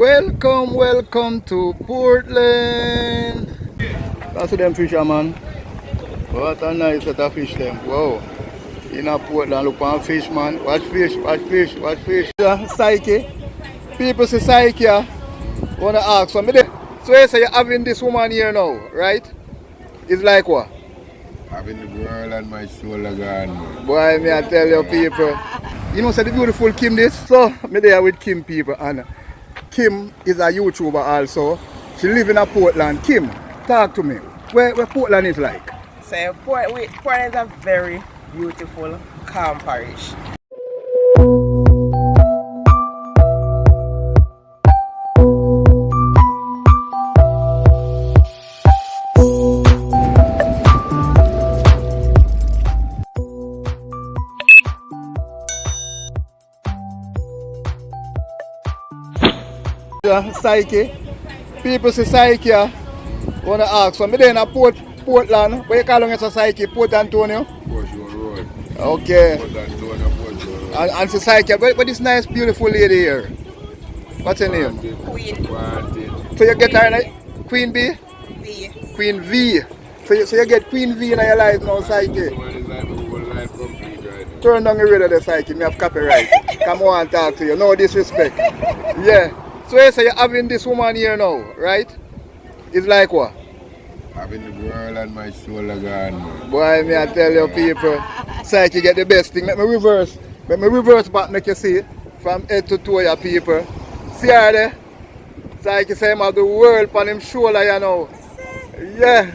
Welcome to Portland. That's them fisherman. What a nice set of fish them. Wow. In a Portland, look on fish man. Watch fish. Psyche. People say Psyche. Wanna ask somebody. So you say you're having this woman here now, right? It's like what? Having the world on my shoulder gone. Boy, me I tell you people. You know, say the beautiful Kim this. So, me there with Kim people, and Kim is a YouTuber also. She live in a Portland. Kim, talk to me. Where Portland is like? So Portland is a very beautiful, calm parish. Psyche. People say Psyche. Wanna ask so me there in a Portland. Where you call it a Psyche? Port Antonio? Portland Road. Okay. Portland Antonio, Portland Road. And say Psyche. But this nice beautiful lady here. What's her name? Queen So you get her in Queen B? V. Queen V. So you get Queen V in your life now, Psyche. Turn down the radio there, Psyche. Me have copyright. Come on and talk to you. No disrespect. Yeah. So you say you're having this woman here now, right? It's like what? Having the world on my shoulder gone. Boy, me I tell you people, Psyche get the best thing. Let me reverse back, make you see. From head to toe, your people. See her there? Psyche say him have the world on him shoulder, you know. Yeah.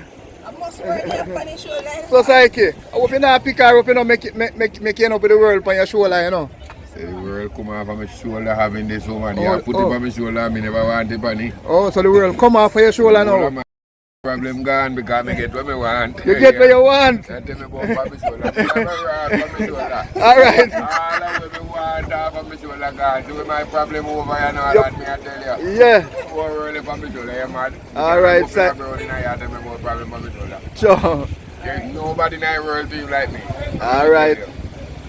I must work on his shoulder. So Psyche, I hope you not pick her up, you know, make you end up with the world on your shoulder, you know. Say the world come off of my shoulder having this woman. You put it on my shoulder and I never want it on it. Oh, so the world come off of your shoulder now. Problem gone because I get what I want. You get what you want. I tell me about my shoulder. I shoulder. Alright. All of what I want off of my shoulder gone. So my problem over you know that me I tell you. Yeah. More world on my shoulder, you mad. Alright, sir. Tell me about problem on my shoulder. Sure. There's nobody in the world do like me. Alright.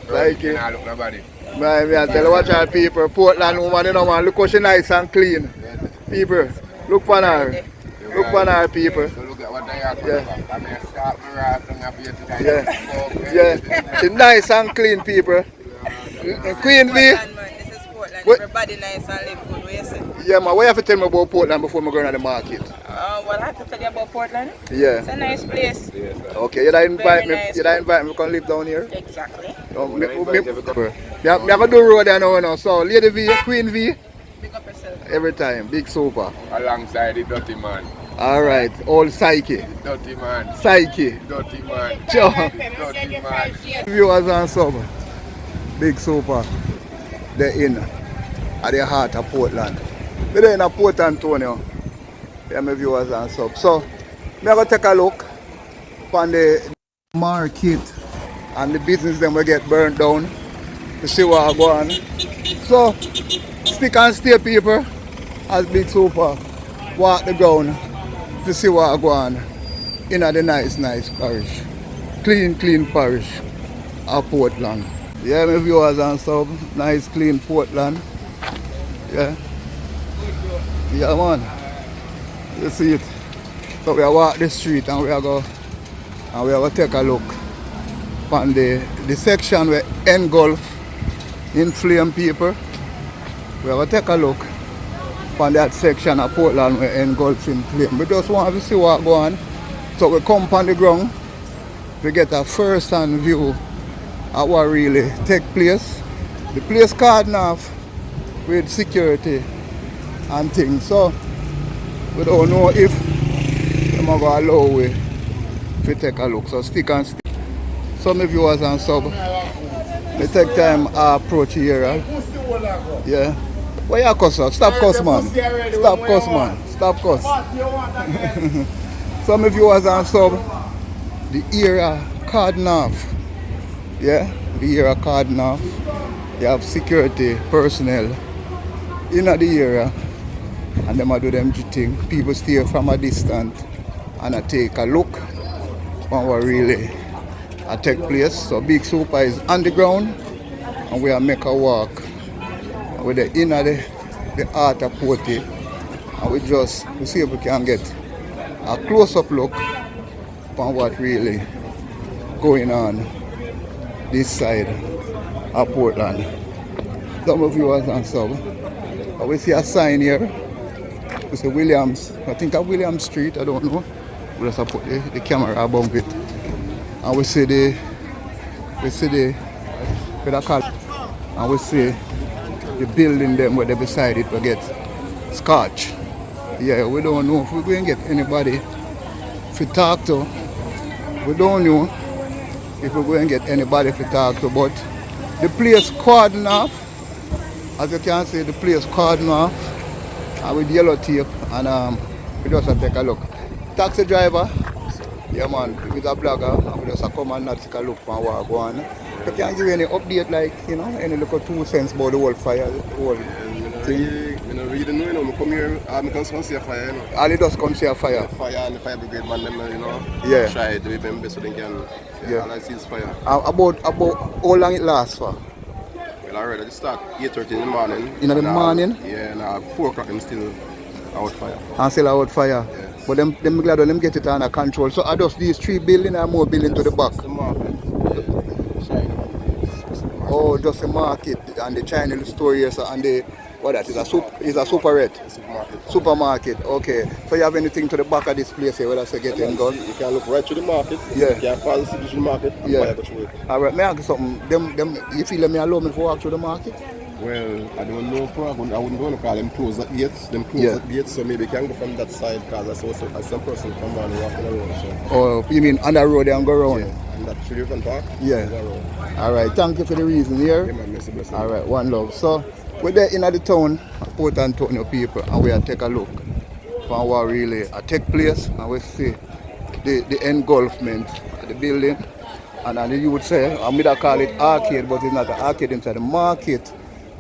Thank you. I look nobody. Man, I tell you watch our people, Portland woman, you know man, look how she nice and clean. People, look for her. Look for her people. So look at what they are talking about. I mean, start my right and up here today. Yeah. She nice and clean people. Queen V. This is Portland. Everybody nice and live good, what you say? Yeah man, what you have to tell me about Portland before I go to the market? Well, I have to tell you about Portland. Yeah. It's a nice place. Okay, you don't invite me. Nice. You don't invite me to come live down here? Exactly. Me have to do road there now. So, Lady V, Queen V. Big up yourself. Every time, Bigsuper. Alongside the dirty man. Alright, old Psyche. Dirty man. Psyche. Dirty man. Sure. Dirty man. Viewers and sub, Bigsuper. They're in at the heart of Portland. They're in Port Antonio. Yeah, my viewers and sub. So, I'm going to take a look on the market and the business them will get burnt down to see what going on. So, stick and stay people as Bigsuper walk the ground to see what going on in the nice parish. Clean parish of Portland. Yeah, my viewers and sub, nice clean Portland. Yeah. Yeah man. You see it. So we walk the street and we are go take a look on the section where engulf in flame people. We are take a look on that section of Portland where engulf in flame. We just want to see what going on. So we come on the ground to get a first-hand view of what really take place. The place cordoned off with security and things. So we don't know if they're going to allow we to take a look. So stick and stick. Some viewers and sub, they take time approach here. Yeah. Why you cuss up? Stop cuss man. Stop cuss man. Stop cuss. Some viewers and sub, the area cordoned off. Yeah, the area cordoned off. They have security personnel in the area and them do them thing. People stay from a distance and I take a look on what really take place. So Bigsuper is on the ground and we are make a walk with the inner the art of Porty, and we see if we can get a close-up look on what really going on this side of Portland. Some viewers and sub. We see a sign here. We see Williams. I think of Williams Street. I don't know. We just put the camera above it, and we see the pedal, and we see the building them where they beside it will get scotch. Yeah, we don't know if we're going to get anybody to talk to. We don't know if we're going to get anybody to talk to, but the place cordon off. As you can see, the place cordon off with yellow tape, and we just take a look. Taxi driver, yeah man, with a blogger, and we just come and take a look for what go on. You can give any update, like, you know, any little 2 cents about the whole fire, the whole thing? You know, really don't know, I come here, I come see a fire, you know. All it does come see a fire? The fire and the fire brigade man, them, you know, yeah. try to do them best so they can, yeah. All I see is fire. About how long it lasts for? Well, already, I just start 8:30 in the morning. In the morning? Yeah, and at 4 o'clock I'm still out fire. And still out fire? Yeah. But them glad when them get it under control. So are just these 3 buildings or more buildings to the back? The market. Oh, just the market and the Chinese store here, so, and the what that is a supermarket. Supermarket, okay. So you have anything to the back of this place here where I say getting gun? You can look right to the market. Yeah. You can follow the market. And yeah. Fire go through it. Alright, may I ask you something? Them you feel me allow me to walk through the market? Well, I don't know, I wouldn't want to call them close that gates. That gates, so maybe you can go from that side because I saw some person come on walking around. So. Oh, you mean on the road and go around? Yeah, and that 3 different park. Yeah. Alright, thank you for the reason here. Yeah, man, bless. Alright, one love. So, we're there in the town, Portland Antonio people, and we are take a look for what really take place, and we see the engulfment of the building. And then you would say, I'm going to call it arcade, but it's not an arcade inside the market.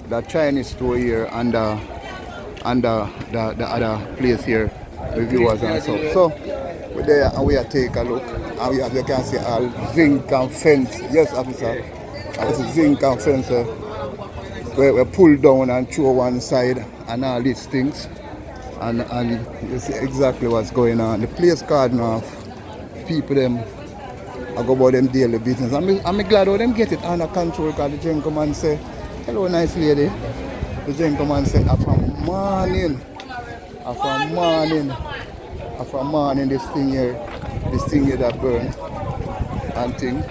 The Chinese store here and the other place here, the viewers and so. So we're there and we are take a look, and we have, you can see all zinc and fence. Yes, officer. It's zinc and fence where we pull down and throw one side and all these things. And you see exactly what's going on. The place cordon off. People them I go about them daily business. I'm glad how them get it under control because the gentleman say, hello nice lady. The gentleman said from morning this thing here that burn and thing.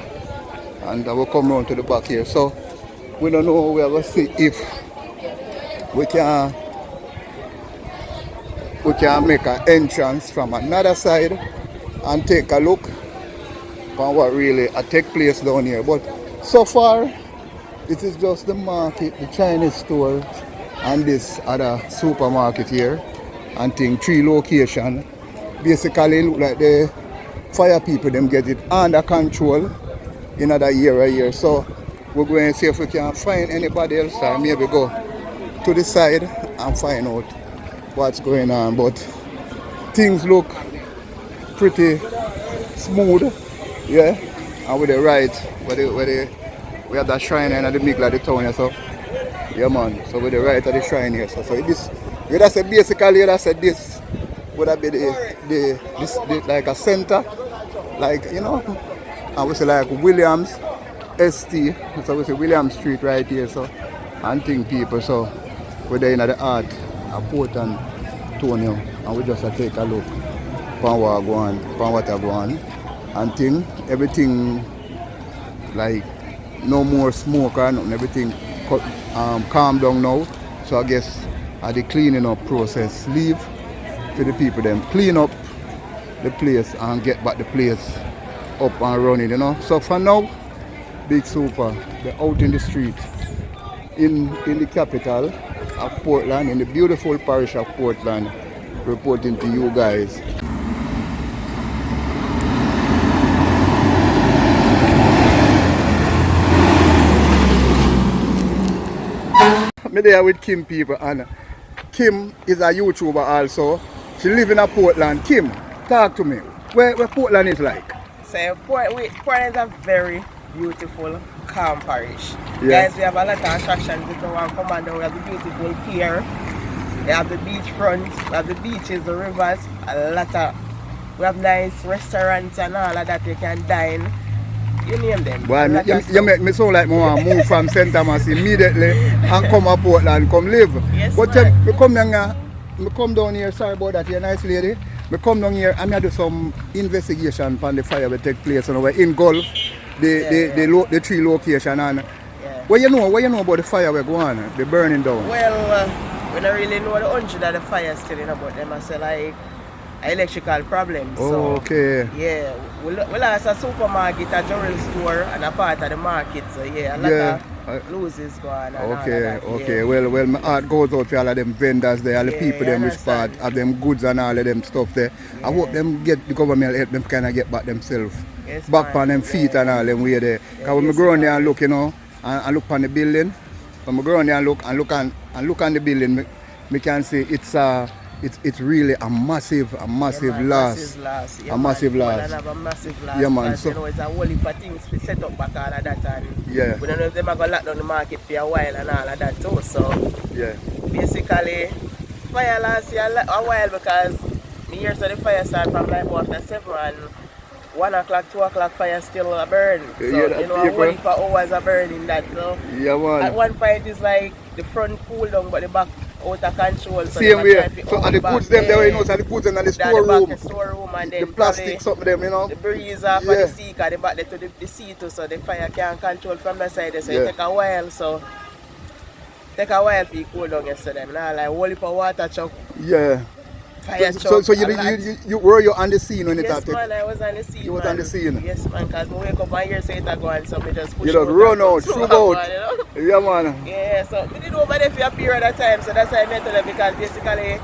And I will come round to the back here. So we don't know, we are going to see if we can make an entrance from another side and take a look on what really take place down here. But so far it is just the market, the Chinese store, and this other supermarket here, and 3 locations. Basically look like the fire people them get it under control in another area here. So we're going to see if we can find anybody else or maybe go to the side and find out what's going on. But things look pretty smooth, yeah. And with the right, we have that shrine in the middle of the town here, so yeah man. So with the right of the shrine here, so this, you just say basically, you just say this would have be this like a center, like, you know, and we say like Williams ST, so we say Williams Street right here, so and think people, so we're there in the art of Portland Antonio, and we just take a look on what go on, and think everything like no more smoke or nothing, everything calm down now. So I guess the cleaning up process leave for the people them clean up the place and get back the place up and running, you know. So for now, Bigsuper, they're out in the street in the capital of Portland, in the beautiful parish of Portland, reporting to you guys. I'm there with Kim people, and Kim is a YouTuber also. She lives in Portland. Kim, talk to me. Where Portland is like? So Portland is a very beautiful, calm parish. Yeah. Guys, we have a lot of attractions. We can come and we have a beautiful pier. We have the beachfront, we have the beaches, the rivers, we have nice restaurants and all of that you can dine. You name them. Boy, you make me sound like I want to move from St. Thomas immediately and come to Portland, come live. Yes, but me come down here, sorry about that, you're a nice lady. Me come down here and I do some investigation on the fire that take place in Gulf, the three location and what you know about the fire we're going on, the burning down? Well, we don't really know the 100 of the fire still in about them. I say like electrical problems. Oh, okay. Yeah, we lost a supermarket, a jewelry store, and a part of the market. So yeah, a lot of losses going on. Okay. Well, my heart goes out to all of them vendors there, all the people them which part of them goods and all of them stuff there. I hope them get the government help them kind of get back themselves, back on them feet and all them way there. Because when I go around there and look, and look on the building, when I go around there and look on the building, me can say it's really a massive loss. Yeah, a massive loss. And have a massive loss. Yeah, man. So, it's a whole heap of things to set up back all of that. And we don't know if they're going to lock down the market for a while and all of that too. So basically, fire last year a while because me hear so the fire start from like after 7 and 1 o'clock, 2 o'clock fire still a burn. So a whole heap of hours a burning that. So at one point it's like the front cool down but the back out of control. So same way. So and the goods them there, so the goods in the storeroom. The storeroom and then the plastic something them, the breeze off of the sea, because they back there to the sea too, so the fire can't control from the side. So it take a while. So take a while for you cool down yesterday. Now like whole heap of water truck. Yeah. Fire so you were you on the scene when it happened? Yes, man, I was on the scene. You was on the scene? Yes, man, because I wake up and hear say it go and so I just push. You just run out, shoot out. Yeah, man. Yeah, so I did over there for a period of time, so that's why I met them because basically,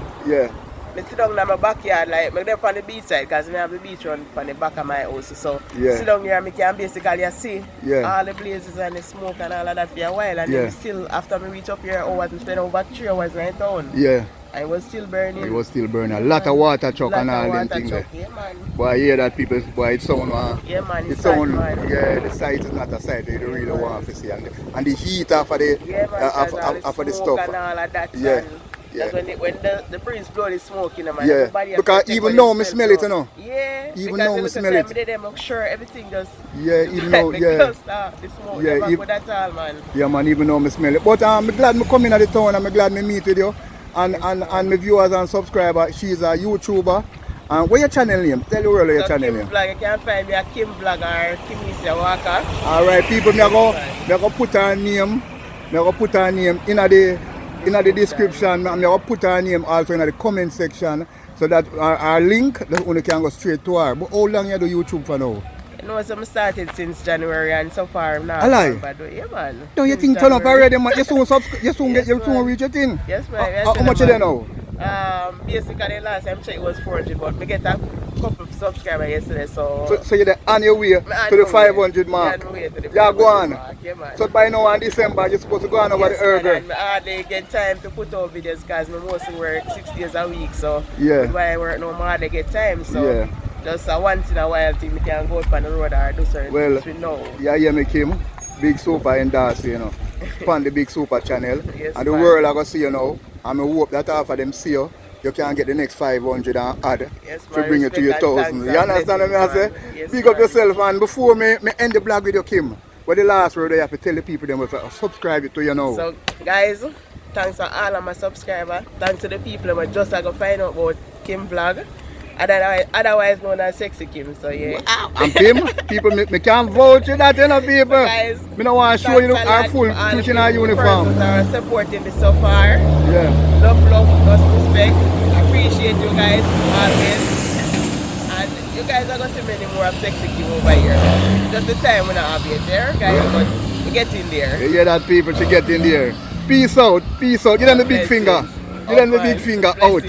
I sit down in my backyard, like I'm there on the beach side because I have the beach on the back of my house. So sit down here and I can basically see all the blazes and the smoke and all of that for a while. And then still, after I reach up here, I spent over 3 hours in town. Yeah. I was still burning. It was still burning. A lot of water truck and all them things. Yeah, man. Boy, I hear that people, boy, it sound, yeah, man, the sound, the sight is not a sight they really want to see. And the heat after the, after the stuff. And all of that. That's when the breeze blow the smoke in man. Yeah, because even now I smell it, Yeah, even now I smell it. Because I'm sure everything does. Yeah, even now, the smoke, even that's all, man. Yeah, man, even now I smell it. But I'm glad I come in at the town and I'm glad I meet with you. And my viewers and subscribers, she's a YouTuber. And what's your channel name? Tell the world your channel name. Vlog, you can find me at Kim Vlog or Kimisia Walker. Alright, people, I'm going to put her name. In the description. I'm going to put her name also in the comment section. So that our link, that only can go straight to her. But how long you do YouTube for now? No, so I started since January and so far now. Alive? Yeah, man. Don't you think turn up already, man? You soon reach your thing? Yes, man. How much are they now? Basically, last time I checked it was 400, but I get a couple of subscribers yesterday, so you're on your way to the 500 mark? Yeah, go on. Yeah, man. So by now in December, you're supposed to go on over the Erger? I hardly get time to put out videos because I mostly work 6 days a week, so that's why I work no more, I get time, so just once in a while thing, I can go up on the road or do certain things we know. Yeah, me Kim, Bigsuper in Darcy, on the Bigsuper channel, and the world are going to see you now. And I hope that after them see you, you can get the next 500 and add to bring it to your 1,000. You understand what I say? Pick up yourself, and before me end the blog with you, Kim, what the last word you have to tell the people them to subscribe to you now? So guys, thanks to all of my subscribers. Thanks to the people who just like to find out about Kim Vlog. Otherwise known as Sexy Kim, so yeah. And Kim, people, me can't vouch for that, people. Guys, me don't want to show you our full teaching our uniform. Who are supporting me so far. Yeah. Love, respect. Appreciate you guys always. And you guys are going to see many more of Sexy Kim over here. Just the time we're not yet there, guys, but we get in there. You hear that, people? To get in there. Peace out. Give them the big finger. Give them the big finger out.